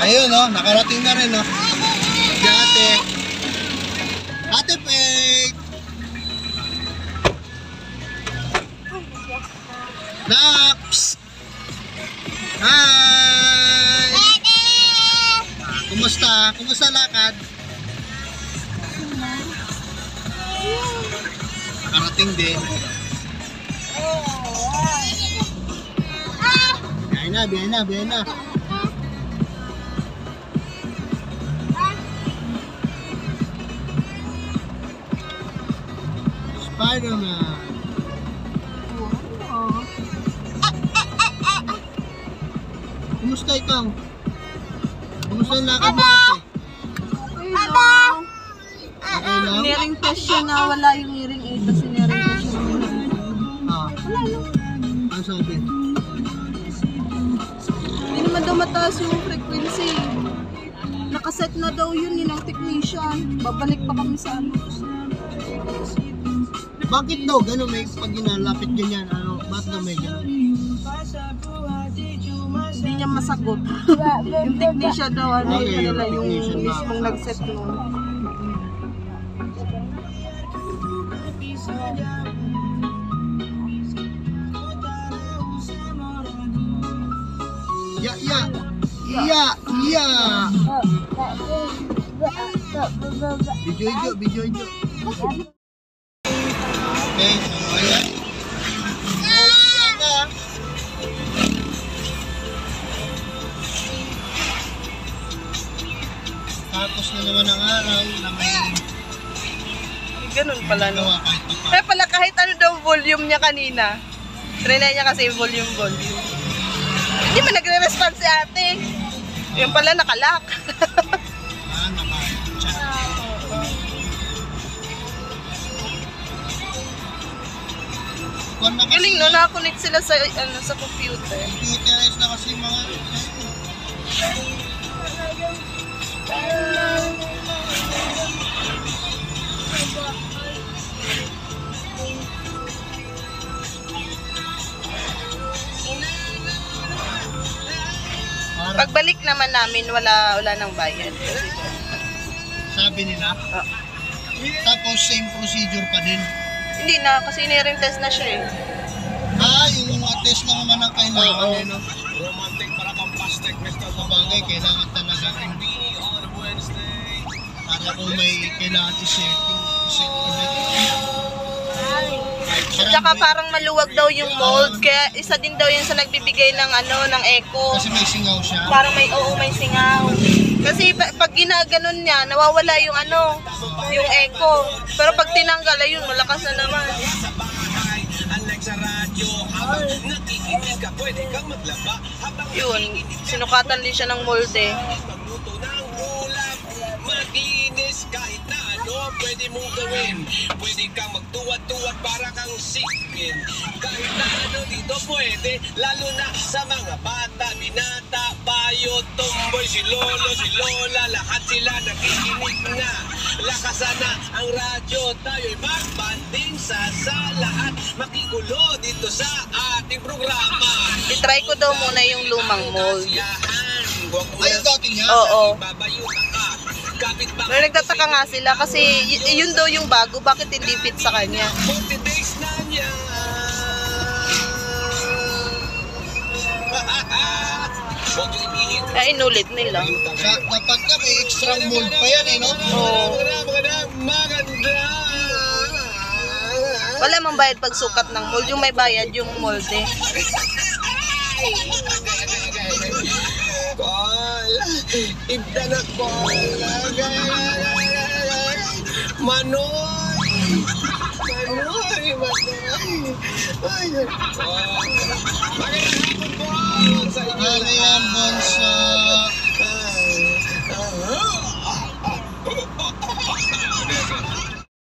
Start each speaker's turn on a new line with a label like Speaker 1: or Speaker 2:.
Speaker 1: Ayun, no? Nakarating na rin, no? Si ate. Ate Peg! Naps! Hi! Kumusta? Kumusta lakad? Nakarating din. Biyahe na. Spider-Man. Kumusta ikaw? Kumusta yung lakad mo ate? Okay lang?
Speaker 2: Niring test siya na wala yung hearing aid kasi niring test siya. Wala lang.
Speaker 1: Ano sabi?
Speaker 2: Hindi naman daw mataas yung frequency. Nakaset na daw yun ng technician. Babalik pa kami sa ano.
Speaker 1: Bakit daw gano'n may pag ginalapit ganyan? Ano, bakit daw may gano'n?
Speaker 2: Hindi niya masagot. Yung technician daw, ano
Speaker 1: Okay,
Speaker 2: yung kanila, yung
Speaker 1: technician na.
Speaker 2: mismong nag-set nun.
Speaker 1: Iya. Video. Okay, so ayan. Tapos na naman ang araw na may
Speaker 2: Ganun pala no.
Speaker 1: gawa kahit pa.
Speaker 2: Kaya pala kahit ano daw volume niya kanina. Trinay niya kasi volume. Hindi man nagre-response si ate. Yung pala nakalock.
Speaker 1: Naka-chat.
Speaker 2: Galing no, nakakonect sila sa sa computer.
Speaker 1: Computerized na kasi mga
Speaker 2: Pagbalik naman namin, wala nang bayad.
Speaker 1: sabi nila. Tapos same procedure pa din.
Speaker 2: Hindi na, kasi niring test na siya eh.
Speaker 1: Yung mga test lang naman ang kailangan no? Romantic para kang plastic bagay, kailangan talaga para kung may kailangan i-setting
Speaker 2: Tsaka parang maluwag daw yung mold, kaya isa din daw yun sa nagbibigay ng ng echo.
Speaker 1: kasi may singaw siya.
Speaker 2: Parang may singaw. Kasi pag ginaganon niya, nawawala yung yung echo. Pero pag tinanggal, ayun, malakas na naman. Yun, sinukatan din siya ng molde.
Speaker 3: Pwede mong gawin, pwede kang magtuwad-tuwad para kang sikin. Kahit na ano dito pwede, lalo na sa mga bata, binata, bayo, tomboy, si lolo, si lola, lahat sila nakikinig na. Lakasan na ang radyo, tayo'y magbanding sa lahat. Makigulo dito sa ating programa.
Speaker 2: I-try ko daw muna yung lumang mold.
Speaker 1: Ayun dati niya?
Speaker 2: Oo.
Speaker 3: Babayo ka.
Speaker 2: Pero nagtataka nga sila kasi yun daw yung bago, bakit hindi fit sa kanya?
Speaker 3: 40 days na niya.
Speaker 2: Kaya inulit nila.
Speaker 1: Kapag ka may extra mold pa yan no?
Speaker 2: Oo.
Speaker 3: Maganda.
Speaker 2: Wala mang bayad pag sukat ng mold, yung may bayad yung molde.
Speaker 3: Call. Ibda na call. Manoy. Ay.